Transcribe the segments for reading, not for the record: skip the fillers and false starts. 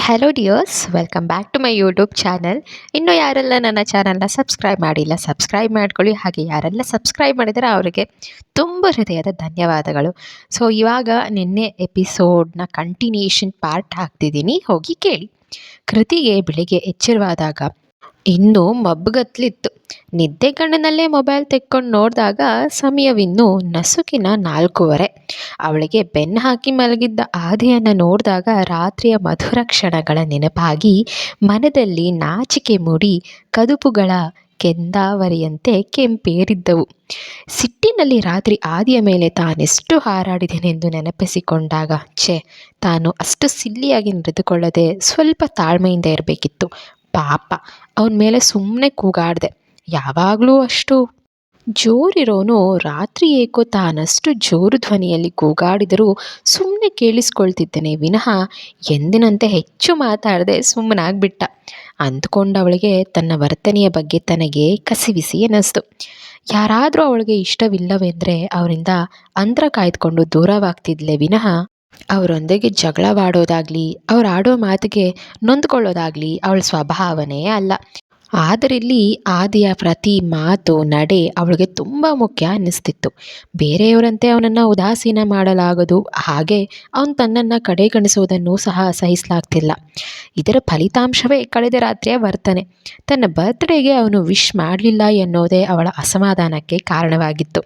Hello dears, welcome back to my YouTube channel. ಇನ್ನೂ ಯಾರೆಲ್ಲ ನನ್ನ ಚಾನಲ್ನ ಸಬ್ಸ್ಕ್ರೈಬ್ ಮಾಡಿಲ್ಲ, ಸಬ್ಸ್ಕ್ರೈಬ್ ಮಾಡ್ಕೊಳ್ಳಿ. ಹಾಗೆ ಯಾರೆಲ್ಲ ಸಬ್ಸ್ಕ್ರೈಬ್ ಮಾಡಿದರೆ ಅವರಿಗೆ ತುಂಬ ಹೃದಯದ ಧನ್ಯವಾದಗಳು. ಸೊ ಇವಾಗ ನಿನ್ನೆ ಎಪಿಸೋಡ್ನ ಕಂಟಿನ್ಯೂಷನ್ ಪಾರ್ಟ್ ಹಾಕ್ತಿದ್ದೀನಿ, ಹೋಗಿ ಕೇಳಿ. ಕೃತಿಗೆ ಬೆಳಿಗ್ಗೆ ಎಚ್ಚರವಾದಾಗ ಇನ್ನೂ ಮಬ್ಬುಗತ್ಲಿತ್ತು. ನಿದ್ದೆ ಕಣ್ಣಿನಲ್ಲೇ ಮೊಬೈಲ್ ತೆಕ್ಕೊಂಡು ನೋಡಿದಾಗ ಸಮಯವಿನ್ನೂ ನಸುಕಿನ 4:15. ಅವಳಿಗೆ ಬೆನ್ನು ಹಾಕಿ ಮಲಗಿದ್ದ ಆದಿಯನ್ನು ನೋಡಿದಾಗ ರಾತ್ರಿಯ ಮಧುರ ಕ್ಷಣಗಳ ನೆನಪಾಗಿ ಮನದಲ್ಲಿ ನಾಚಿಕೆ ಮೂಡಿ ಕದುಪುಗಳ ಕೆಂದಾವರಿಯಂತೆ ಕೆಂಪೇರಿದ್ದವು. ಸಿಟ್ಟಿನಲ್ಲಿ ರಾತ್ರಿ ಆದಿಯ ಮೇಲೆ ತಾನೆಷ್ಟು ಹಾರಾಡಿದೆನೆಂದು ನೆನಪಿಸಿಕೊಂಡಾಗ ತಾನು ಅಷ್ಟು ಸಿಲ್ಲಿಯಾಗಿ ನಡೆದುಕೊಳ್ಳದೆ ಸ್ವಲ್ಪ ತಾಳ್ಮೆಯಿಂದ ಇರಬೇಕಿತ್ತು. ಪಾಪ, ಅವನ ಮೇಲೆ ಸುಮ್ಮನೆ ಕೂಗಾಡಿದೆ. ಯಾವಾಗಲೂ ಅಷ್ಟು ಜೋರಿರೋನು ರಾತ್ರಿ ಏಕೋ ತಾನಷ್ಟು ಜೋರು ಧ್ವನಿಯಲ್ಲಿ ಕೂಗಾಡಿದರೂ ಸುಮ್ಮನೆ ಕೇಳಿಸ್ಕೊಳ್ತಿದ್ದೇನೆ ವಿನಃ ಎಂದಿನಂತೆ ಹೆಚ್ಚು ಮಾತಾಡದೆ ಸುಮ್ಮನಾಗ್ಬಿಟ್ಟ. ಅಂದ್ಕೊಂಡವಳಿಗೆ ತನ್ನ ವರ್ತನೆಯ ಬಗ್ಗೆ ತನಗೆ ಕಸಿವಿಸಿ ಅನ್ನಿಸ್ತು. ಯಾರಾದರೂ ಅವಳಿಗೆ ಇಷ್ಟವಿಲ್ಲವೆಂದರೆ ಅವರಿಂದ ಅಂತರ ಕಾಯ್ದುಕೊಂಡು ದೂರವಾಗ್ತಿದ್ಲೆ ವಿನಃ ಅವರೊಂದಿಗೆ ಜಗಳವಾಡೋದಾಗಲಿ ಅವ್ರು ಆಡೋ ಮಾತಿಗೆ ನೊಂದ್ಕೊಳ್ಳೋದಾಗಲಿ ಅವಳ ಸ್ವಭಾವನೇ ಅಲ್ಲ. ಆದರಿಲ್ಲಿ ಆದಿಯ ಪ್ರತಿ ಮಾತು ನಡೆ ಅವಳಿಗೆ ತುಂಬ ಮುಖ್ಯ ಅನ್ನಿಸ್ತಿತ್ತು. ಬೇರೆಯವರಂತೆ ಅವನನ್ನು ಉದಾಸೀನ ಮಾಡಲಾಗದು, ಹಾಗೆ ಅವನು ತನ್ನನ್ನು ಕಡೆಗಣಿಸೋದನ್ನು ಸಹ ಸಹಿಸಲಾಗ್ತಿಲ್ಲ. ಇದರ ಫಲಿತಾಂಶವೇ ಕಳೆದ ರಾತ್ರಿಯ ವರ್ತನೆ. ತನ್ನ ಬರ್ತ್ಡೇಗೆ ಅವನು ವಿಶ್ ಮಾಡಲಿಲ್ಲ ಎನ್ನುವುದೇ ಅವಳ ಅಸಮಾಧಾನಕ್ಕೆ ಕಾರಣವಾಗಿತ್ತು.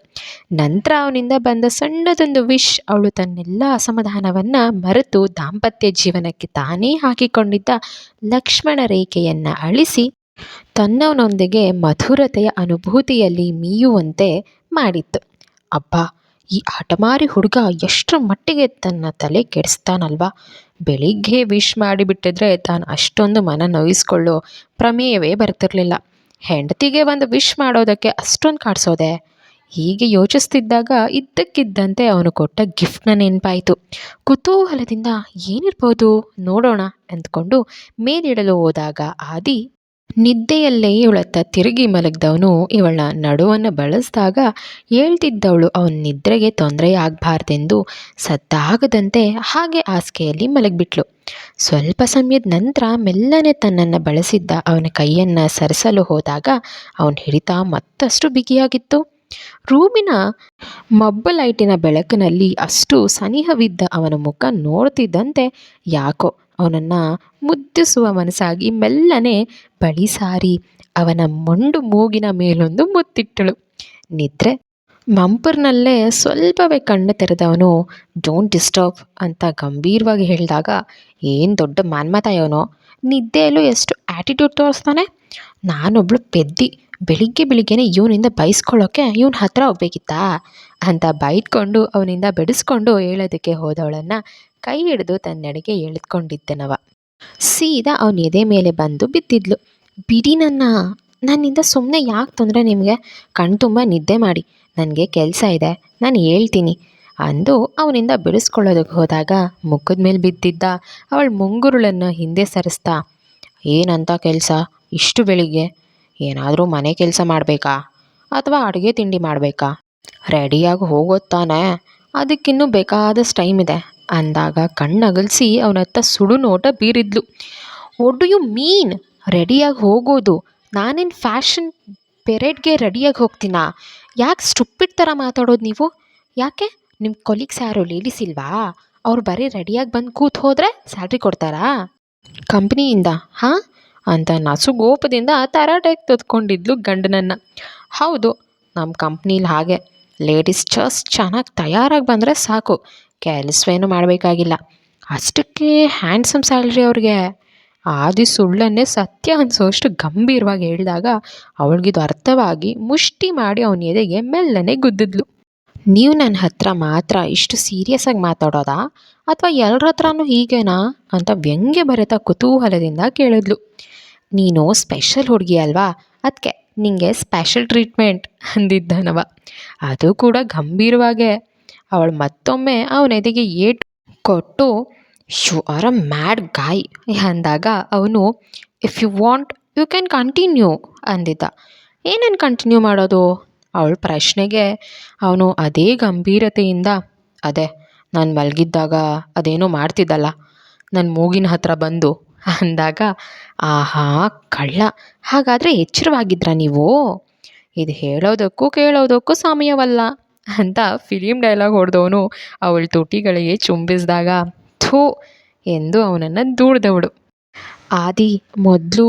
ನಂತರ ಅವನಿಂದ ಬಂದ ಸಣ್ಣದೊಂದು ವಿಶ್ ಅವಳು ತನ್ನೆಲ್ಲ ಅಸಮಾಧಾನವನ್ನು ಮರೆತು ದಾಂಪತ್ಯ ಜೀವನಕ್ಕೆ ತಾನೇ ಹಾಕಿಕೊಂಡಿದ್ದ ಲಕ್ಷ್ಮಣ ರೇಖೆಯನ್ನು ಅಳಿಸಿ ತನ್ನವನೊಂದಿಗೆ ಮಧುರತೆಯ ಅನುಭೂತಿಯಲ್ಲಿ ಮೀಯುವಂತೆ ಮಾಡಿತ್ತು. ಅಬ್ಬಾ, ಈ ಹಠಮಾರಿ ಹುಡುಗ ಎಷ್ಟರ ಮಟ್ಟಿಗೆ ತನ್ನ ತಲೆ ಕೆಡಿಸ್ತಾನಲ್ವಾ. ಬೆಳಿಗ್ಗೆ ವಿಶ್ ಮಾಡಿಬಿಟ್ಟಿದ್ರೆ ತಾನು ಅಷ್ಟೊಂದು ಮನ ನೋಯಿಸ್ಕೊಳ್ಳೋ ಪ್ರಮೇಯವೇ ಬರ್ತಿರ್ಲಿಲ್ಲ. ಹೆಂಡತಿಗೆ ಒಂದು ವಿಶ್ ಮಾಡೋದಕ್ಕೆ ಅಷ್ಟೊಂದು ಕಾಡಿಸೋದೆ. ಹೀಗೆ ಯೋಚಿಸ್ತಿದ್ದಾಗ ಇದ್ದಕ್ಕಿದ್ದಂತೆ ಅವನು ಕೊಟ್ಟ ಗಿಫ್ಟ್ನ ನೆನಪಾಯಿತು. ಕುತೂಹಲದಿಂದ ಏನಿರ್ಬೋದು ನೋಡೋಣ ಅಂದ್ಕೊಂಡು ಮೇಲಿಡಲು ಹೋದಾಗ ಆದಿ ನಿದ್ದೆಯಲ್ಲೇ ಇವಳತ್ತ ತಿರುಗಿ ಮಲಗಿದವನು ಇವಳ ನಡುವನ್ನು ಬಳಸಿದಾಗ ಹೇಳ್ತಿದ್ದವಳು ಅವನ ನಿದ್ರೆಗೆ ತೊಂದರೆ ಆಗಬಾರ್ದೆಂದು ಸದ್ದಾಗದಂತೆ ಹಾಗೆ ಹಾಸಿಗೆಯಲ್ಲಿ ಮಲಗಿಬಿಟ್ಲು. ಸ್ವಲ್ಪ ಸಮಯದ ನಂತರ ಮೆಲ್ಲನೆ ತನ್ನನ್ನು ಬಳಸಿದ್ದ ಅವನ ಕೈಯನ್ನು ಸರಿಸಲು ಹೋದಾಗ ಅವನ ಹಿಡಿತ ಮತ್ತಷ್ಟು ಬಿಗಿಯಾಗಿತ್ತು. ರೂಮಿನ ಮಬ್ಬು ಲೈಟಿನ ಬೆಳಕಿನಲ್ಲಿ ಅಷ್ಟು ಸನಿಹವಿದ್ದ ಅವನ ಮುಖ ನೋಡ್ತಿದ್ದಂತೆ ಯಾಕೋ ಅವನನ್ನು ಮುದ್ದಿಸುವ ಮನಸ್ಸಾಗಿ ಮೆಲ್ಲನೆ ಬಳಿ ಸಾರಿ ಅವನ ಮೊಂಡು ಮೂಗಿನ ಮೇಲೊಂದು ಮುತ್ತಿಟ್ಟಳು. ನಿದ್ರೆ ಮಂಪರ್ನಲ್ಲೇ ಸ್ವಲ್ಪವೇ ಕಣ್ಣು ತೆರೆದವನು ಡೋಂಟ್ ಡಿಸ್ಟರ್ಬ್ ಅಂತ ಗಂಭೀರವಾಗಿ ಹೇಳಿದಾಗ ಏನು ದೊಡ್ಡ ಮಾನ್ಮತಾಯವನೋ, ನಿದ್ದೆಯಲ್ಲೂ ಎಷ್ಟು ಆ್ಯಟಿಟ್ಯೂಡ್ ತೋರಿಸ್ತಾನೆ. ನಾನೊಬ್ಳು ಪೆದ್ದಿ, ಬೆಳಿಗ್ಗೆನೇ ಇವನಿಂದ ಬೈಸ್ಕೊಳ್ಳೋಕ್ಕೆ ಇವನ ಹತ್ರ ಹೋಗ್ಬೇಕಿತ್ತಾ ಅಂತ ಬೈದ್ಕೊಂಡು ಅವನಿಂದ ಬೆಳೆಸ್ಕೊಂಡು ಹೇಳೋದಕ್ಕೆ ಹೋದವಳನ್ನು ಕೈ ಹಿಡಿದು ತನ್ನೆಡೆಗೆ ಎಳೆದುಕೊಂಡಿದ್ದನವ. ಸೀದಾ ಅವನ ಎದೆ ಮೇಲೆ ಬಂದು ಬಿದ್ದಿದ್ಲು. ಬಿಡಿ ನನ್ನಿಂದ ಸುಮ್ಮನೆ ಯಾಕೆ ತೊಂದರೆ ನಿಮಗೆ? ಕಣ್ಣು ತುಂಬ ನಿದ್ದೆ ಮಾಡಿ, ನನಗೆ ಕೆಲಸ ಇದೆ, ನಾನು ಹೇಳ್ತೀನಿ ಅಂದು ಅವನಿಂದ ಬಿಡಿಸ್ಕೊಳ್ಳೋದಕ್ಕೆ ಹೋದಾಗ ಮುಖದ ಮೇಲೆ ಬಿದ್ದಿದ್ದ ಅವಳ ಮುಂಗುರುಳನ್ನು ಹಿಂದೆ ಸರಿಸ್ತಾ, ಏನಂತ ಕೆಲಸ ಇಷ್ಟು ಬೆಳಿಗ್ಗೆ? ಏನಾದರೂ ಮನೆ ಕೆಲಸ ಮಾಡಬೇಕಾ ಅಥವಾ ಅಡುಗೆ ತಿಂಡಿ ಮಾಡಬೇಕಾ? ರೆಡಿಯಾಗಿ ಹೋಗೋದು ತಾನೇ, ಅದಕ್ಕಿನ್ನೂ ಬೇಕಾದಷ್ಟು ಟೈಮ್ ಇದೆ ಅಂದಾಗ ಕಣ್ಣಗಲಿಸಿ ಅವನತ್ತ ಸುಡು ನೋಟ ಬೀರಿದ್ಲು. ವಾಟ್ ಡು ಯು ಮೀನ್ ರೆಡಿಯಾಗಿ ಹೋಗೋದು? ನಾನೇನು ಫ್ಯಾಷನ್ ಪೆರೇಡ್ಗೆ ರೆಡಿಯಾಗಿ ಹೋಗ್ತೀನಾ? ಯಾಕೆ ಸ್ಟುಪಿಡ್ ಥರ ಮಾತಾಡೋದು ನೀವು? ಯಾಕೆ ನಿಮ್ಮ ಕೊಲೀಗ್ಸ್ ಯಾರು ಲೇಡೀಸ್ ಇಲ್ವಾ? ಅವ್ರು ಬರೀ ರೆಡಿಯಾಗಿ ಬಂದು ಕೂತು ಹೋದರೆ ಸ್ಯಾಲ್ರಿ ಕೊಡ್ತಾರಾ ಕಂಪ್ನಿಯಿಂದ? ಹಾಂ ಅಂತ ನಸುಗೋಪದಿಂದ ತರಾಟೆಗೆ ತೆಗೆದುಕೊಂಡಿದ್ಲು ಗಂಡನನ್ನು. ಹೌದು, ನಮ್ಮ ಕಂಪ್ನೀಲಿ ಹಾಗೆ, ಲೇಡೀಸ್ ಜಸ್ಟ್ ಚೆನ್ನಾಗಿ ತಯಾರಾಗಿ ಬಂದರೆ ಸಾಕು, ಕೆಲಸವೇನು ಮಾಡಬೇಕಾಗಿಲ್ಲ, ಅಷ್ಟಕ್ಕೆ ಹ್ಯಾಂಡ್ಸಮ್ ಸ್ಯಾಲ್ರಿ ಅವ್ರಿಗೆ. ಆದಿ ಸುಳ್ಳನ್ನೇ ಸತ್ಯ ಅನಿಸೋಷ್ಟು ಗಂಭೀರವಾಗಿ ಹೇಳಿದಾಗ ಅವಳಿಗಿದು ಅರ್ಥವಾಗಿ ಮುಷ್ಟಿ ಮಾಡಿ ಅವನ ಎದೆಗೆ ಮೆಲ್ಲನೆ ಗುದ್ದಿದ್ಲು. ನೀವು ನನ್ನ ಹತ್ರ ಮಾತ್ರ ಇಷ್ಟು ಸೀರಿಯಸ್ ಆಗಿ ಮಾತಾಡೋದಾ ಅಥವಾ ಎಲ್ಲರ ಹತ್ರನೂ ಹೀಗೇನಾ ಅಂತ ವ್ಯಂಗ್ಯ ಬರೆತ ಕುತೂಹಲದಿಂದ ಕೇಳಿದ್ಲು. ನೀನು ಸ್ಪೆಷಲ್ ಹುಡುಗಿ ಅಲ್ವಾ, ಅದಕ್ಕೆ ನಿಂಗೆ ಸ್ಪೆಷಲ್ ಟ್ರೀಟ್ಮೆಂಟ್ ಅಂದಿದ್ದನವ. ಅದು ಕೂಡ ಗಂಭೀರವಾಗೇ. ಅವಳು ಮತ್ತೊಮ್ಮೆ ಅವನ ಎದೆಗೆ ಏಟು ಕೊಟ್ಟು you are a mad guy ಅಂದಾಗ ಅವನು if you want you can continue ಅಂದಿದ್ದ. ಏನೇನು ಕಂಟಿನ್ಯೂ ಮಾಡೋದು? ಅವಳ ಪ್ರಶ್ನೆಗೆ ಅವನು ಅದೇ ಗಂಭೀರತೆಯಿಂದ, ಅದೇ ನಾನು ಮಲಗಿದ್ದಾಗ ಅದೇನೋ ಮಾಡ್ತಿದ್ದಲ್ಲ, ನನ್ನ ಮೂಗಿನ ಹತ್ರ ಬಂದು ಅಂದಾಗ, ಆಹಾ ಕಳ್ಳ, ಹಾಗಾದರೆ ಎಚ್ಚರವಾಗಿದ್ರಾ ನೀವು? ಇದು ಹೇಳೋದಕ್ಕೂ ಕೇಳೋದಕ್ಕೂ ಸಮಯವಲ್ಲ ಅಂತ ಫಿಲಿಮ್ ಡೈಲಾಗ್ ಹೊಡೆದವನು ಅವಳ ತುಟಿಗಳಿಗೆ ಚುಂಬಿಸಿದಾಗ, ಥೂ ಎಂದು ಅವನನ್ನು ದೂಡ್ದವಳು. ಆದಿ, ಮೊದಲು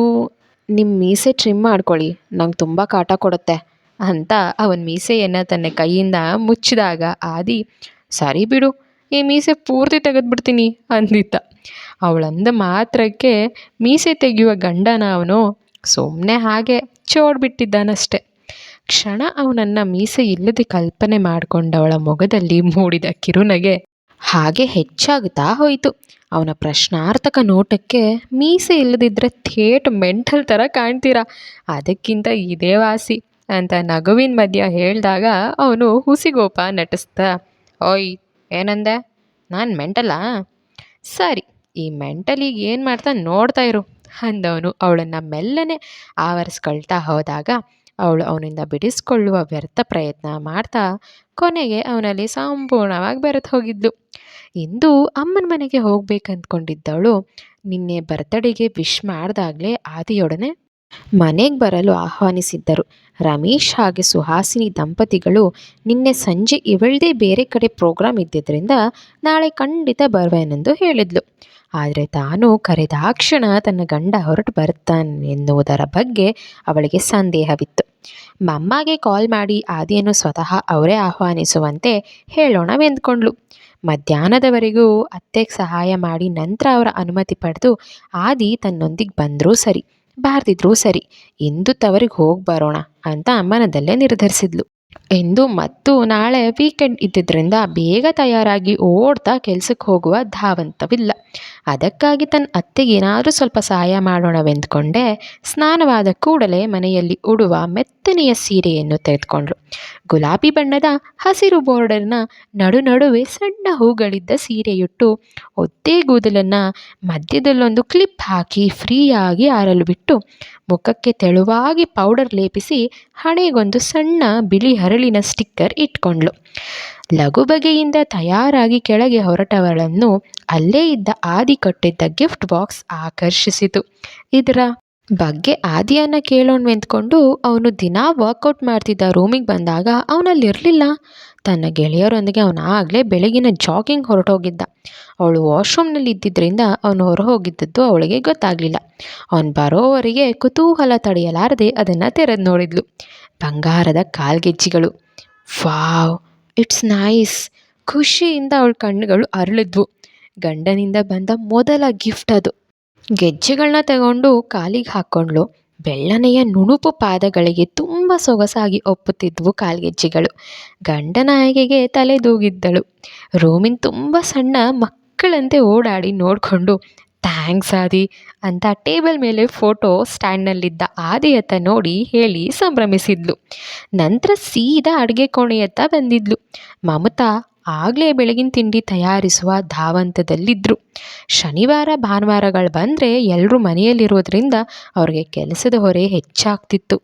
ನಿಮ್ಮ ಮೀಸೆ ಟ್ರಿಮ್ ಮಾಡ್ಕೊಳ್ಳಿ, ನಂಗೆ ತುಂಬ ಕಾಟ ಕೊಡುತ್ತೆ ಅಂತ ಅವನ ಮೀಸೆಯನ್ನು ತನ್ನ ಕೈಯಿಂದ ಮುಚ್ಚಿದಾಗ ಆದಿ, ಸರಿ ಬಿಡು, ಈ ಮೀಸೆ ಪೂರ್ತಿ ತೆಗೆದ್ಬಿಡ್ತೀನಿ ಅಂದಿದ್ದ. ಅವಳಂದ ಮಾತ್ರಕ್ಕೆ ಮೀಸೆ ತೆಗೆಯುವ ಗಂಡನ ಅವನು ಸುಮ್ಮನೆ ಹಾಗೆ ಚೋಡ್ಬಿಟ್ಟಿದ್ದಾನಷ್ಟೆ. ಕ್ಷಣ ಅವನನ್ನು ಮೀಸೆ ಇಲ್ಲದೆ ಕಲ್ಪನೆ ಮಾಡಿಕೊಂಡವಳ ಮೊಗದಲ್ಲಿ ಮೂಡಿದ ಕಿರುನಗೆ ಹಾಗೆ ಹೆಚ್ಚಾಗುತ್ತಾ ಹೋಯಿತು. ಅವನ ಪ್ರಶ್ನಾರ್ಥಕ ನೋಟಕ್ಕೆ, ಮೀಸೆ ಇಲ್ಲದಿದ್ದರೆ ಥೇಟ್ ಮೆಂಟಲ್ ಥರ ಕಾಣ್ತೀರಾ, ಅದಕ್ಕಿಂತ ಇದೇ ವಾಸಿ ಅಂತ ನಗುವಿನ ಮಧ್ಯ ಹೇಳಿದಾಗ ಅವನು ಹುಸಿಗೋಪ ನಟಿಸ್ತಾ, ಓಯ್ ಏನಂದೆ, ನಾನು ಮೆಂಟಲಾ? ಸರಿ, ಈ ಮೆಂಟಲಿಗೆ ಏನು ಮಾಡ್ತಾ ನೋಡ್ತಾ ಇರು ಅಂದವನು ಅವಳನ್ನು ಮೆಲ್ಲನೆ ಆವರಿಸ್ಕೊಳ್ತಾ ಹೋದಾಗ ಅವಳು ಅವನಿಂದ ಬಿಡಿಸ್ಕೊಳ್ಳುವ ವ್ಯರ್ಥ ಪ್ರಯತ್ನ ಮಾಡ್ತಾ ಕೊನೆಗೆ ಅವನಲ್ಲಿ ಸಂಪೂರ್ಣವಾಗಿ ಬೆರೆತು ಹೋಗಿದ್ಲು. ಇಂದು ಅಮ್ಮನ ಮನೆಗೆ ಹೋಗ್ಬೇಕಂದ್ಕೊಂಡಿದ್ದವಳು ನಿನ್ನೆ ಬರ್ತ್ಡೇಗೆ ವಿಶ್ ಮಾಡಿದಾಗಲೇ ಆದಿಯೊಡನೆ ಮನೆಗೆ ಬರಲು ಆಹ್ವಾನಿಸಿದ್ದರು. ರಮೇಶ್ ಹಾಗೆ ಸುಹಾಸಿನಿ ದಂಪತಿಗಳು ನಿನ್ನೆ ಸಂಜೆ ಇವಳದೇ ಬೇರೆ ಕಡೆ ಪ್ರೋಗ್ರಾಮ್ ಇದ್ದಿದ್ದರಿಂದ ನಾಳೆ ಖಂಡಿತ ಬರುವೆನೆಂದು ಹೇಳಿದ್ಲು. ಆದರೆ ತಾನು ಕರೆದಾಕ್ಷಣ ತನ್ನ ಗಂಡ ಹೊರಟು ಬರ್ತಾನೆನ್ನುವುದರ ಬಗ್ಗೆ ಅವಳಿಗೆ ಸಂದೇಹವಿತ್ತು. ಮಮ್ಮಗೆ ಕಾಲ್ ಮಾಡಿ ಆದಿಯನ್ನು ಸ್ವತಃ ಅವರೇ ಆಹ್ವಾನಿಸುವಂತೆ ಹೇಳೋಣವೆಂದ್ಕೊಂಡ್ಳು. ಮಧ್ಯಾಹ್ನದವರೆಗೂ ಅತ್ತೆಗೆ ಸಹಾಯ ಮಾಡಿ ನಂತರ ಅವರ ಅನುಮತಿ ಪಡೆದು ಆದಿ ತನ್ನೊಂದಿಗೆ ಬಂದರೂ ಸರಿ, ಬಾರ್ದಿದ್ರೂ ಸರಿ, ಇಂದು ತವರಿಗೆ ಹೋಗಿ ಬರೋಣ ಅಂತ ಮನದಲ್ಲೇ ನಿರ್ಧರಿಸಿದ್ಲು. ಇಂದು ಮತ್ತು ನಾಳೆ ವೀಕೆಂಡ್ ಇದ್ದಿದ್ದರಿಂದ ಬೇಗ ತಯಾರಾಗಿ ಓಡ್ತಾ ಕೆಲಸಕ್ಕೆ ಹೋಗುವ ಧಾವಂತವಿಲ್ಲ. ಅದಕ್ಕಾಗಿ ತನ್ನ ಅತ್ತೆಗೆ ಏನಾದರೂ ಸ್ವಲ್ಪ ಸಹಾಯ ಮಾಡೋಣವೆಂದುಕೊಂಡೆ ಸ್ನಾನವಾದ ಕೂಡಲೇ ಮನೆಯಲ್ಲಿ ಉಡುವ ಮೆತ್ತನೆಯ ಸೀರೆಯನ್ನು ತೆಗೆದುಕೊಂಡ್ರು. ಗುಲಾಬಿ ಬಣ್ಣದ ಹಸಿರು ಬೋರ್ಡರ್ನ ನಡುವೆ ಸಣ್ಣ ಹೂಗಳಿದ್ದ ಸೀರೆಯುಟ್ಟು ಒದ್ದೆ ಕೂದಲನ್ನು ಮಧ್ಯದಲ್ಲೊಂದು ಕ್ಲಿಪ್ ಹಾಕಿ ಫ್ರೀಯಾಗಿ ಆರಲು ಬಿಟ್ಟು ಮುಖಕ್ಕೆ ತೆಳುವಾಗಿ ಪೌಡರ್ ಲೇಪಿಸಿ ಹಣೆಗೊಂದು ಸಣ್ಣ ಬಿಳಿ ಹರಳಿನ ಸ್ಟಿಕ್ಕರ್ ಇಟ್ಕೊಂಡ್ಳು. ಲಘು ಬಗೆಯಿಂದ ತಯಾರಾಗಿ ಕೆಳಗೆ ಹೊರಟವಳನ್ನು ಅಲ್ಲೇ ಇದ್ದ ಆದಿ ಕೊಟ್ಟಿದ್ದ ಗಿಫ್ಟ್ ಬಾಕ್ಸ್ ಆಕರ್ಷಿಸಿತು. ಇದರ ಬಗ್ಗೆ ಆದಿಯನ್ನು ಕೇಳೋಣವೆಂದ್ಕೊಂಡು ಅವನು ದಿನ ವರ್ಕೌಟ್ ಮಾಡ್ತಿದ್ದ ರೂಮಿಗೆ ಬಂದಾಗ ಅವನಲ್ಲಿರಲಿಲ್ಲ. ತನ್ನ ಗೆಳೆಯರೊಂದಿಗೆ ಅವನಾಗಲೇ ಬೆಳಗಿನ ಜಾಗಿಂಗ್ ಹೊರಟೋಗಿದ್ದ. ಅವಳು ವಾಶ್ರೂಮ್ನಲ್ಲಿ ಇದ್ದಿದ್ದರಿಂದ ಅವನು ಹೊರ ಹೋಗಿದ್ದದ್ದು ಅವಳಿಗೆ ಗೊತ್ತಾಗಲಿಲ್ಲ. ಅವನು ಬರೋವರೆಗೆ ಕುತೂಹಲ ತಡೆಯಲಾರದೆ ಅದನ್ನು ತೆರೆದು ನೋಡಿದ್ಲು. ಬಂಗಾರದ ಕಾಲ್ಗೆಜ್ಜಿಗಳು. Wow, it's nice. ಖುಷಿಯಿಂದ ಅವಳ ಕಣ್ಣುಗಳು ಅರಳಿದ್ವು. ಗಂಡನಿಂದ ಬಂದ ಮೊದಲ ಗಿಫ್ಟ್ ಅದು. ಗೆಜ್ಜೆಗಳನ್ನ ತಗೊಂಡು ಕಾಲಿಗೆ ಹಾಕ್ಕೊಂಡ್ಳು. ಬೆಳ್ಳನೆಯ ನುಣುಪು ಪಾದಗಳಿಗೆ ತುಂಬ ಸೊಗಸಾಗಿ ಒಪ್ಪುತ್ತಿದ್ವು ಕಾಲ್ಗೆಜ್ಜೆಗಳು. ಗಂಡನ ಆಯ್ಕೆಗೆ ತಲೆದೂಗಿದ್ದಳು. ರೂಮಿನ ತುಂಬ ಸಣ್ಣ ಮಕ್ಕಳಂತೆ ಓಡಾಡಿ ನೋಡಿಕೊಂಡು ಥ್ಯಾಂಕ್ಸ್ ಆದಿ ಅಂತ ಟೇಬಲ್ ಮೇಲೆ ಫೋಟೋ ಸ್ಟ್ಯಾಂಡ್ನಲ್ಲಿದ್ದ ಆದಿಯತ್ತ ನೋಡಿ ಹೇಳಿ ಸಂಭ್ರಮಿಸಿದ್ಲು. ನಂತರ ಸೀದಾ ಅಡುಗೆ ಕೋಣೆಯತ್ತ ಬಂದಿದ್ಲು. ಮಮತಾ ಆಗಲೇ ಬೆಳಗಿನ ತಿಂಡಿ ತಯಾರಿಸುವ ಧಾವಂತದಲ್ಲಿದ್ದರು. ಶನಿವಾರ ಭಾನುವಾರಗಳು ಬಂದರೆ ಎಲ್ಲರೂ ಮನೆಯಲ್ಲಿರೋದ್ರಿಂದ ಅವ್ರಿಗೆ ಕೆಲಸದ ಹೊರೆ ಹೆಚ್ಚಾಗ್ತಿತ್ತು.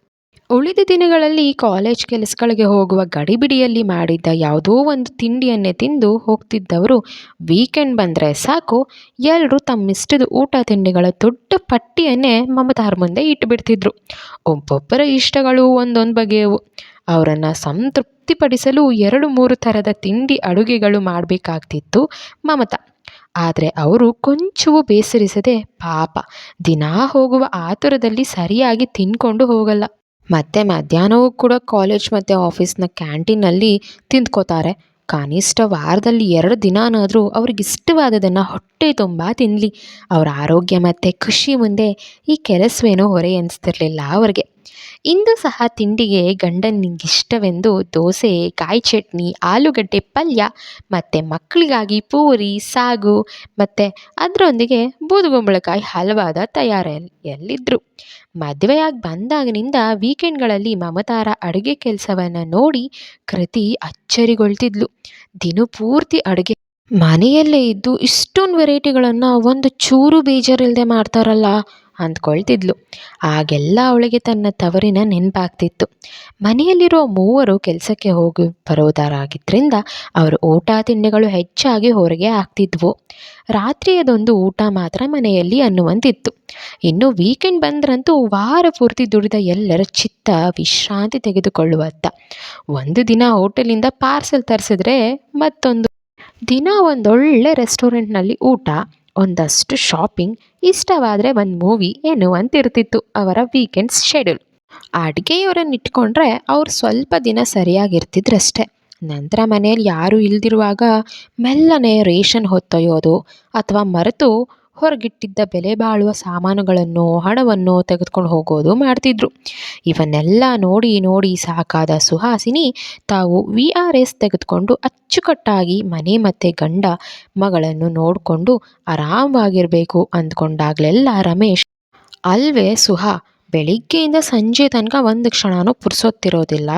ಉಳಿದ ದಿನಗಳಲ್ಲಿ ಕಾಲೇಜ್ ಕೆಲಸಗಳಿಗೆ ಹೋಗುವ ಗಡಿಬಿಡಿಯಲ್ಲಿ ಮಾಡಿದ್ದ ಯಾವುದೋ ಒಂದು ತಿಂಡಿಯನ್ನೇ ತಿಂದು ಹೋಗ್ತಿದ್ದವರು ವೀಕೆಂಡ್ ಬಂದರೆ ಸಾಕು ಎಲ್ಲರೂ ತಮ್ಮಿಷ್ಟದ ಊಟ ತಿಂಡಿಗಳ ದೊಡ್ಡ ಪಟ್ಟಿಯನ್ನೇ ಮಮತಾರ ಮುಂದೆ ಇಟ್ಟುಬಿಡ್ತಿದ್ರು. ಒಬ್ಬೊಬ್ಬರ ಇಷ್ಟಗಳು ಒಂದೊಂದು ಬಗೆಯವು. ಅವರನ್ನು ಸಂತೃಪ್ತಿಪಡಿಸಲು 2-3 ಥರದ ತಿಂಡಿ ಅಡುಗೆಗಳು ಮಾಡಬೇಕಾಗ್ತಿತ್ತು ಮಮತಾ. ಆದರೆ ಅವರು ಕೊಂಚವೂ ಬೇಸರಿಸದೆ ಪಾಪ ದಿನಾ ಹೋಗುವ ಆತುರದಲ್ಲಿ ಸರಿಯಾಗಿ ತಿನ್ಕೊಂಡು ಹೋಗಲ್ಲ. ಮತ್ತು ಮಧ್ಯಾಹ್ನವೂ ಕೂಡ ಕಾಲೇಜ್ ಮತ್ತು ಆಫೀಸ್ನ ಕ್ಯಾಂಟೀನಲ್ಲಿ ತಿಂದ್ಕೋತಾರೆ. ಕನಿಷ್ಠ ವಾರದಲ್ಲಿ 2 ದಿನನಾದರೂ ಅವ್ರಿಗೆ ಇಷ್ಟವಾದದನ್ನು ಹೊಟ್ಟೆ ತುಂಬ ತಿನ್ನಲಿ. ಅವರ ಆರೋಗ್ಯ ಮತ್ತು ಖುಷಿ ಮುಂದೆ ಈ ಕೆಲಸವೇನೋ ಹೊರೆ ಎನಿಸ್ತಿರ್ಲಿಲ್ಲ ಅವ್ರಿಗೆ. ಇಂದು ಸಹ ತಿಂಡಿಗೆ ಗಂಡನಿಗಿಷ್ಟವೆಂದು ದೋಸೆ, ಕಾಯಿ ಚಟ್ನಿ, ಆಲೂಗಡ್ಡೆ ಪಲ್ಯ ಮತ್ತು ಮಕ್ಕಳಿಗಾಗಿ ಪೂರಿ, ಸಾಗು ಮತ್ತು ಅದರೊಂದಿಗೆ ಬೂದುಗುಂಬಳಕಾಯಿ ಹಲವಾದ ತಯಾರಿಯಲ್ಲಿದ್ದರು. ಮದುವೆಯಾಗಿ ಬಂದಾಗಿನಿಂದ ವೀಕೆಂಡ್ಗಳಲ್ಲಿ ಮಮತಾರ ಅಡುಗೆ ಕೆಲಸವನ್ನು ನೋಡಿ ಕೃತಿ ಅಚ್ಚರಿಗೊಳ್ತಿದ್ಲು. ದಿನಪೂರ್ತಿ ಅಡುಗೆ ಮನೆಯಲ್ಲೇ ಇದ್ದು ಇಷ್ಟೊಂದು ವೆರೈಟಿಗಳನ್ನು ಒಂದು ಚೂರು ಬೇಜಾರಿಲ್ಲದೆ ಮಾಡ್ತಾರಲ್ಲ ಅಂದ್ಕೊಳ್ತಿದ್ಲು. ಆಗೆಲ್ಲ ಅವಳಿಗೆ ತನ್ನ ತವರಿನ ನೆನಪಾಗ್ತಿತ್ತು. ಮನೆಯಲ್ಲಿರೋ ಮೂವರು ಕೆಲಸಕ್ಕೆ ಹೋಗಿ ಬರೋದರಾಗಿದ್ದರಿಂದ ಅವರು ಊಟ ತಿಂಡಿಗಳು ಹೆಚ್ಚಾಗಿ ಹೊರಗೆ ಆಗ್ತಿದ್ವು. ರಾತ್ರಿಯದೊಂದು ಊಟ ಮಾತ್ರ ಮನೆಯಲ್ಲಿ ಅನ್ನುವಂತಿತ್ತು. ಇನ್ನು ವೀಕೆಂಡ್ ಬಂದ್ರಂತೂ ವಾರ ಪೂರ್ತಿ ದುಡಿದ ಎಲ್ಲರ ಚಿತ್ತ ವಿಶ್ರಾಂತಿ ತೆಗೆದುಕೊಳ್ಳುವತ್ತ. ಒಂದು ದಿನ ಹೋಟೆಲಿಂದ ಪಾರ್ಸೆಲ್ ತರಿಸಿದ್ರೆ ಮತ್ತೊಂದು ದಿನ ಒಂದೊಳ್ಳೆ ರೆಸ್ಟೋರೆಂಟ್ನಲ್ಲಿ ಊಟ, ಒಂದಷ್ಟು ಶಾಪಿಂಗ್, ಇಷ್ಟವಾದರೆ ಒಂದು ಮೂವಿ ಎನ್ನುವಂತಿರ್ತಿತ್ತು ಅವರ ವೀಕೆಂಡ್ಸ್ ಶೆಡ್ಯೂಲ್. ಅಡುಗೆಯವರನ್ನು ಇಟ್ಕೊಂಡ್ರೆ ಅವ್ರು ಸ್ವಲ್ಪ ದಿನ ಸರಿಯಾಗಿರ್ತಿದ್ರಷ್ಟೆ. ನಂತರ ಮನೆಯಲ್ಲಿ ಯಾರೂ ಇಲ್ದಿರುವಾಗ ಮೆಲ್ಲನೆ ರೇಷನ್ ಹೊತ್ತೊಯ್ಯೋದು ಅಥವಾ ಮರೆತು ಹೊರಗಿಟ್ಟಿದ್ದ ಬೆಲೆ ಬಾಳುವ ಸಾಮಾನುಗಳನ್ನು ಹಣವನ್ನು ತೆಗೆದುಕೊಂಡು ಹೋಗೋದು ಮಾಡ್ತಿದ್ರು. ಇವನ್ನೆಲ್ಲ ನೋಡಿ ನೋಡಿ ಸಾಕಾದ ಸುಹಾಸಿನಿ ತಾವು VRS ತೆಗೆದುಕೊಂಡು ಅಚ್ಚುಕಟ್ಟಾಗಿ ಮನೆ ಮತ್ತು ಗಂಡ ಮಗಳನ್ನು ನೋಡಿಕೊಂಡು ಆರಾಮವಾಗಿರಬೇಕು ಅಂದ್ಕೊಂಡಾಗಲೆಲ್ಲ ರಮೇಶ್, ಅಲ್ವೇ ಸುಹಾ, ಬೆಳಿಗ್ಗೆಯಿಂದ ಸಂಜೆ ತನಕ ಒಂದು ಕ್ಷಣನೂ ಪುರ್ಸೊತ್ತಿರೋದಿಲ್ಲ.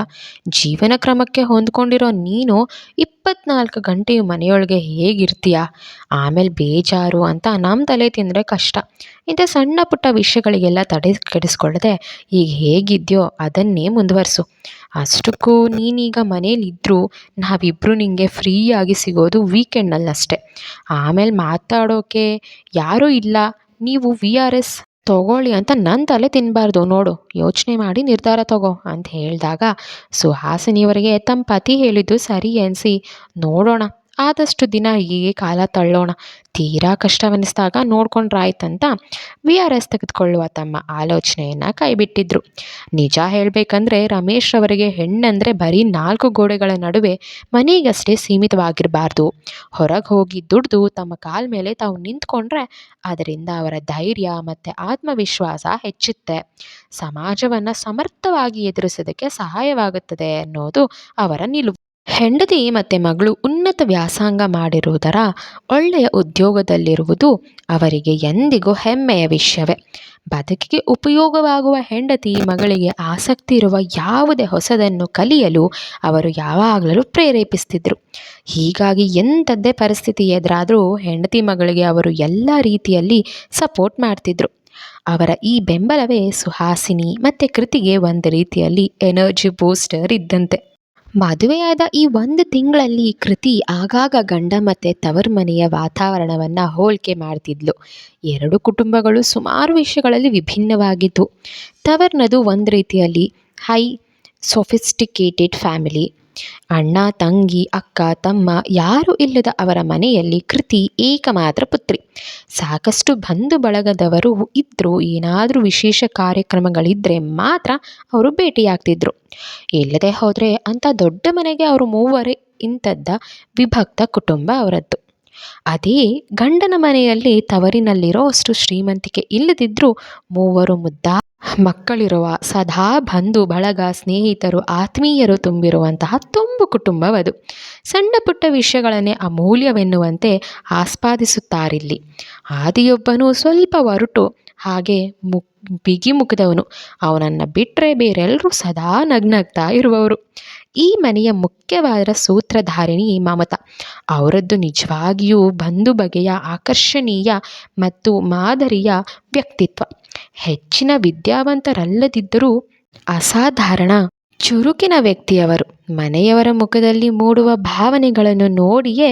ಜೀವನ ಕ್ರಮಕ್ಕೆ ಹೊಂದ್ಕೊಂಡಿರೋ ನೀನು 24 ಗಂಟೆಯು ಮನೆಯೊಳಗೆ ಹೇಗಿರ್ತೀಯ? ಆಮೇಲೆ ಬೇಜಾರು ಅಂತ ನಮ್ಮ ತಲೆ ತಿಂದರೆ ಕಷ್ಟ. ಇಂಥ ಸಣ್ಣ ಪುಟ್ಟ ವಿಷಯಗಳಿಗೆಲ್ಲ ತಡೆ ಕೆಡಿಸ್ಕೊಳ್ಳದೆ ಈಗ ಹೇಗಿದೆಯೋ ಅದನ್ನೇ ಮುಂದುವರಿಸು. ಅಷ್ಟಕ್ಕೂ ನೀನೀಗ ಮನೇಲಿದ್ದರೂ ನಾವಿಬ್ಬರು ನಿನಗೆ ಫ್ರೀಯಾಗಿ ಸಿಗೋದು ವೀಕೆಂಡ್ನಲ್ಲಷ್ಟೆ. ಆಮೇಲೆ ಮಾತಾಡೋಕ್ಕೆ ಯಾರೂ ಇಲ್ಲ. ನೀವು VRS ತಗೊಳ್ಳಿ ಅಂತ ನನ್ನ ತಲೆ ತಿನ್ನಬಾರ್ದು ನೋಡು, ಯೋಚನೆ ಮಾಡಿ ನಿರ್ಧಾರ ತಗೋ ಅಂತ ಹೇಳಿದಾಗ ಸುಹಾಸಿನಿಯವರಿಗೆ ತಮ್ಮ ಪತಿ ಹೇಳಿದ್ದು ಸರಿ ಅನಿಸಿ, ನೋಡೋಣ ಆದಷ್ಟು ದಿನ ಹೀಗೆ ಕಾಲ ತಳ್ಳೋಣ, ತೀರಾ ಕಷ್ಟವೆನಿಸಿದಾಗ ನೋಡ್ಕೊಂಡ್ರಾಯ್ತಂತ VRS ತೆಗೆದುಕೊಳ್ಳುವ ತಮ್ಮ ಆಲೋಚನೆಯನ್ನು ಕೈಬಿಟ್ಟಿದ್ರು. ನಿಜ ಹೇಳಬೇಕಂದ್ರೆ ರಮೇಶ್ ಅವರಿಗೆ ಹೆಣ್ಣಂದರೆ ಬರೀ 4 ಗೋಡೆಗಳ ನಡುವೆ ಮನೆಗಷ್ಟೇ ಸೀಮಿತವಾಗಿರಬಾರ್ದು. ಹೊರಗೆ ಹೋಗಿ ದುಡಿದು ತಮ್ಮ ಕಾಲ ಮೇಲೆ ತಾವು ನಿಂತ್ಕೊಂಡ್ರೆ ಅದರಿಂದ ಅವರ ಧೈರ್ಯ ಮತ್ತು ಆತ್ಮವಿಶ್ವಾಸ ಹೆಚ್ಚುತ್ತೆ, ಸಮಾಜವನ್ನು ಸಮರ್ಥವಾಗಿ ಎದುರಿಸೋದಕ್ಕೆ ಸಹಾಯವಾಗುತ್ತದೆ ಅನ್ನೋದು ಅವರ ನಿಲುವು. ಹೆಂಡತಿ ಮತ್ತು ಮಗಳು ಉನ್ನತ ವ್ಯಾಸಂಗ ಮಾಡಿರುವುದರ ಒಳ್ಳೆಯ ಉದ್ಯೋಗದಲ್ಲಿರುವುದು ಅವರಿಗೆ ಎಂದಿಗೂ ಹೆಮ್ಮೆಯ ವಿಷಯವೇ. ಬದುಕಿಗೆ ಉಪಯೋಗವಾಗುವ ಹೆಂಡತಿ ಮಗಳಿಗೆ ಆಸಕ್ತಿ ಇರುವ ಯಾವುದೇ ಹೊಸದನ್ನು ಕಲಿಯಲು ಅವರು ಯಾವಾಗಲೂ ಪ್ರೇರೇಪಿಸ್ತಿದ್ರು. ಹೀಗಾಗಿ ಎಂಥದ್ದೇ ಪರಿಸ್ಥಿತಿ ಎದುರಾದರೂ ಹೆಂಡತಿ ಮಗಳಿಗೆ ಅವರು ಎಲ್ಲ ರೀತಿಯಲ್ಲಿ ಸಪೋರ್ಟ್ ಮಾಡ್ತಿದ್ರು. ಅವರ ಈ ಬೆಂಬಲವೇ ಸುಹಾಸಿನಿ ಮತ್ತು ಕೃತಿಗೆ ಒಂದು ರೀತಿಯಲ್ಲಿ ಎನರ್ಜಿ ಬೂಸ್ಟರ್ ಇದ್ದಂತೆ. ಮದುವೆಯಾದ ಈ 1 ತಿಂಗಳಲ್ಲಿ ಕೃತಿ ಆಗಾಗ ಗಂಡ ಮತ್ತು ತವರು ಮನೆಯ ವಾತಾವರಣವನ್ನು ಹೋಲಿಕೆ ಮಾಡ್ತಿದ್ಲು. 2 ಕುಟುಂಬಗಳು ಸುಮಾರು ವಿಷಯಗಳಲ್ಲಿ ವಿಭಿನ್ನವಾಗಿದ್ದು. ತವರ್ನದು ಒಂದು ರೀತಿಯಲ್ಲಿ ಹೈ ಸೊಫಿಸ್ಟಿಕೇಟೆಡ್ ಫ್ಯಾಮಿಲಿ. ಅಣ್ಣ ತಂಗಿ ಅಕ್ಕ ತಮ್ಮ ಯಾರೂ ಇಲ್ಲದ ಅವರ ಮನೆಯಲ್ಲಿ ಕೃತಿ ಏಕಮಾತ್ರ ಪುತ್ರಿ. ಸಾಕಷ್ಟು ಬಂಧು ಬಳಗದವರು ಇದ್ದರೂ ಏನಾದರೂ ವಿಶೇಷ ಕಾರ್ಯಕ್ರಮಗಳಿದ್ದರೆ ಮಾತ್ರ ಅವರು ಭೇಟಿಯಾಗ್ತಿದ್ರು. ಇಲ್ಲದೆ ಹೋದರೆ ಅಂಥ ದೊಡ್ಡ ಮನೆಗೆ ಅವರು ಮೂವರೇ ಇಂಥದ್ದ ವಿಭಕ್ತ ಕುಟುಂಬ ಅವರದ್ದು. ಅದೇ ಗಂಡನ ಮನೆಯಲ್ಲಿ ತವರಿನಲ್ಲಿರೋ ಅಷ್ಟು ಶ್ರೀಮಂತಿಕೆ ಇಲ್ಲದಿದ್ದರೂ ಮೂವರು ಮುದ್ದಾ ಮಕ್ಕಳಿರುವ ಸದಾ ಬಂಧು ಬಳಗ ಸ್ನೇಹಿತರು ಆತ್ಮೀಯರು ತುಂಬಿರುವಂತಹ ತುಂಬು ಕುಟುಂಬವದು. ಸಣ್ಣ ಪುಟ್ಟ ವಿಷಯಗಳನ್ನೇ ಅಮೂಲ್ಯವೆನ್ನುವಂತೆ ಆಸ್ವಾದಿಸುತ್ತಾರಿಲ್ಲಿ. ಆದಿಯೊಬ್ಬನು ಸ್ವಲ್ಪ ಒರಟು, ಹಾಗೆ ಬಿಗಿ ಮುಖದವನು. ಅವನನ್ನು ಬಿಟ್ಟರೆ ಬೇರೆಲ್ಲರೂ ಸದಾ ನಗ್ನಗ್ತಾ ಇರುವವರು. ಈ ಮನೆಯ ಮುಖ್ಯವಾದ ಸೂತ್ರಧಾರಿಣಿ ಮಮತಾ. ಅವರದ್ದು ನಿಜವಾಗಿಯೂ ಬಂದು ಬಗೆಯ ಆಕರ್ಷಣೀಯ ಮತ್ತು ಮಾದರಿಯ ವ್ಯಕ್ತಿತ್ವ. ಹೆಚ್ಚಿನ ವಿದ್ಯಾವಂತರಲ್ಲದಿದ್ದರೂ ಅಸಾಧಾರಣ ಚುರುಕಿನ ವ್ಯಕ್ತಿಯವರು. ಮನೆಯವರ ಮುಖದಲ್ಲಿ ಮೂಡುವ ಭಾವನೆಗಳನ್ನು ನೋಡಿಯೇ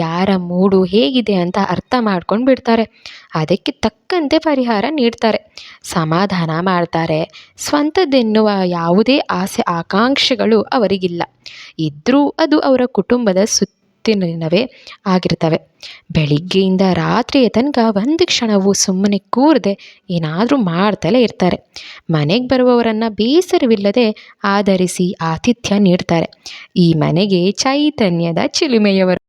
ಯಾರ ಮೂಡು ಹೇಗಿದೆ ಅಂತ ಅರ್ಥ ಮಾಡ್ಕೊಂಡು ಬಿಡ್ತಾರೆ. ಅದಕ್ಕೆ ತಕ್ಕಂತೆ ಪರಿಹಾರ ನೀಡ್ತಾರೆ, ಸಮಾಧಾನ ಮಾಡ್ತಾರೆ. ಸ್ವಂತದ್ದೆನ್ನುವ ಯಾವುದೇ ಆಸೆ ಆಕಾಂಕ್ಷೆಗಳು ಅವರಿಗಿಲ್ಲ. ಇದ್ದರೂ ಅದು ಅವರ ಕುಟುಂಬದ ಸುತ್ತಿನವೇ ಆಗಿರ್ತವೆ. ಬೆಳಿಗ್ಗೆಯಿಂದ ರಾತ್ರಿಯ ತನಕ ಒಂದು ಕ್ಷಣವೂ ಸುಮ್ಮನೆ ಕೂರದೆ ಏನಾದರೂ ಮಾಡ್ತಲೇ ಇರ್ತಾರೆ. ಮನೆಗೆ ಬರುವವರನ್ನು ಬೇಸರವಿಲ್ಲದೆ ಆಧರಿಸಿ ಆತಿಥ್ಯ ನೀಡ್ತಾರೆ. ಈ ಮನೆಗೆ ಚೈತನ್ಯದ ಚಿಲುಮೆಯವರು.